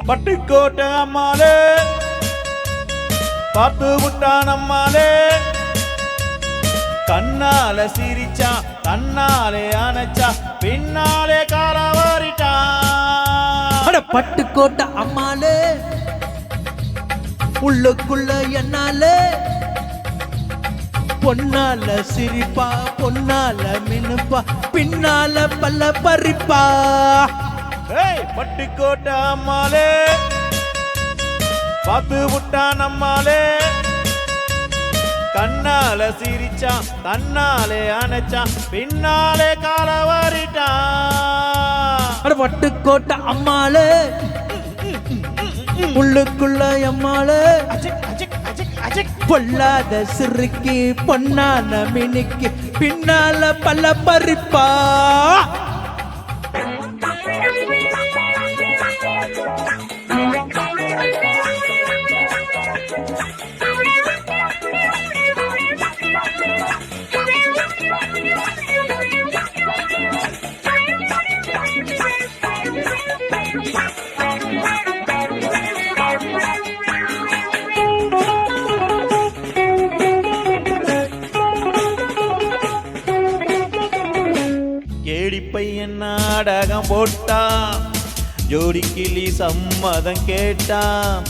பட்டுக்கோட்டை அம்மாளே பார்த்து விட்டான் அம்மாளே, கண்ணால சிரிச்சா தன்னாலே அணைச்சா பின்னாலே காலவாரிட்டான். பட்டுக்கோட்டை அம்மாளே உள்ளுக்குள்ள என்னாலே பொன்னால சிரிப்பா பொன்னால மினுப்பா பின்னால பல்ல பறிப்பா. பட்டுக்கோட்டை அம்மாளே பார்த்து விட்டான் அம்மாளே, கண்ணால சிரிச்சா தன்னாலே அணைச்சா பின்னாலே காலவாரிட்டான். பட்டுக்கோட்டை அம்மாளே உள்ளுக்குள்ள அம்மாளே பொல்லாத சிறுக்கி பொன்னான மினுக்கி பின்னால பல்ல பறிப்பா. கேடி பையன் நாடகம் போட்டான், ஜோடி கிளி சம்மதம் கேட்டான்.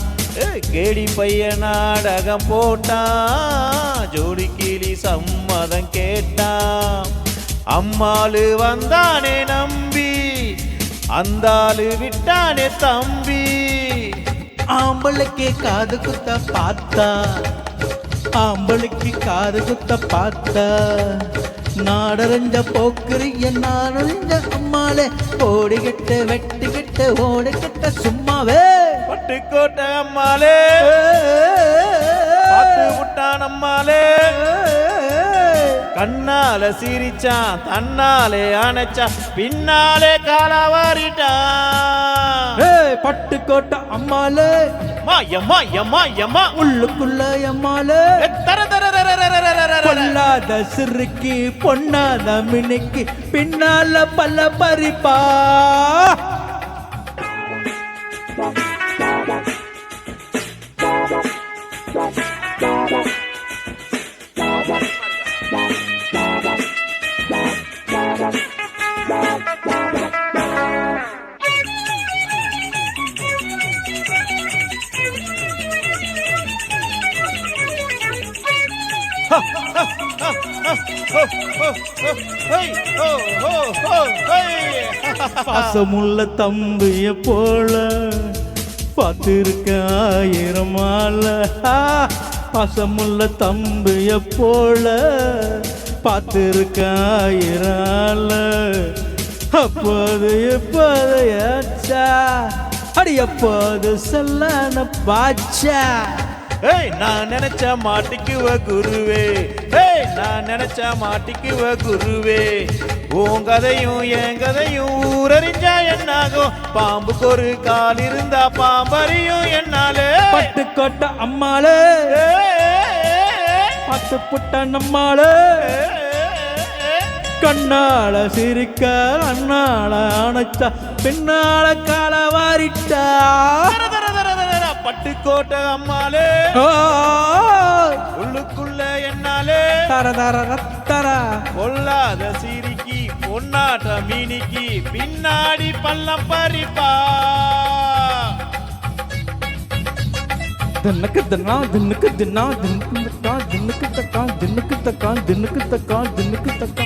கேடி பையன் நாடகம் போட்டான், ஜோடி கிளி சம்மதம் கேட்டான். அம்மாளு வந்தானே நம்பி அந்தாளு விட்டானே தம்பி. ஆம்பளுக்கு காது குத்த பார்த்தா ஆம்பளுக்கு காது குத்த பார்த்தா நாடறிஞ்ச போக்குறிய நாடறிஞ்ச அம்மாளே ஓடிக்கிட்டு வெட்டிக்கிட்டு ஓடிக்கிட்ட சும்மாவே. பட்டுக்கோட்டை அம்மாளே பார்த்து விட்டான் அம்மாளே, கண்ணால சிரிச்சான் தன்னாலே அணைச்சா பின்னாலே காலவாரிட்டான். பட்டுக்கோட்டை அம்மாளே எம்மா எம்மா எம்மா உள்ளுக்குள்ள அம்மாளே பொல்லாத சிறுக்கி பொன்னாத மினுக்கி பின்னால பல்ல பறிப்பா. பாசமுள்ள தம்பிய போல பார்த்திருக்க ஆயிரம் ஆள. பாசமுள்ள தம்பிய போல பார்த்திருக்க ஆயிரம் ஆள. அப்போது எப்போது ஆச்சா அடி எப்போது சொல்லன பாச்சா. நான் நினைச்ச மாட்டிக்குவ குருவே, நான் நினைச்ச மாட்டிக்குவ குருவே. உன் கதையும் என் கதையும் ஊரறிஞ்சா என்னாகும், பாம்புக்கு ஒரு கால் இருந்தா பாம்பறியும் என்னாலே. பட்டுக்கோட்டை அம்மாளே பத்து புட்ட நம்மாளே கண்ணால சிரிக்க அண்ணால அணைச்சா பின்னால காலவாரிட்டா. பட்டுக்கோட்டை அம்மாளே உள்ளுக்குள்ள என்னாலே தர தர ரத்தர பொல்லாத சிரிக்கி பொன்னாட்ட மீனிக்கி பின்னாடி பள்ளம் பறிப்பா. தின்னுக்கு தின்னா தின்னுக்கு தின்னா தின்னுக்கு தக்கா தின்னுக்கு தக்கா தின்னுக்கு தக்கா தின்னுக்கு தக்கா தின்னுக்கு தக்கா.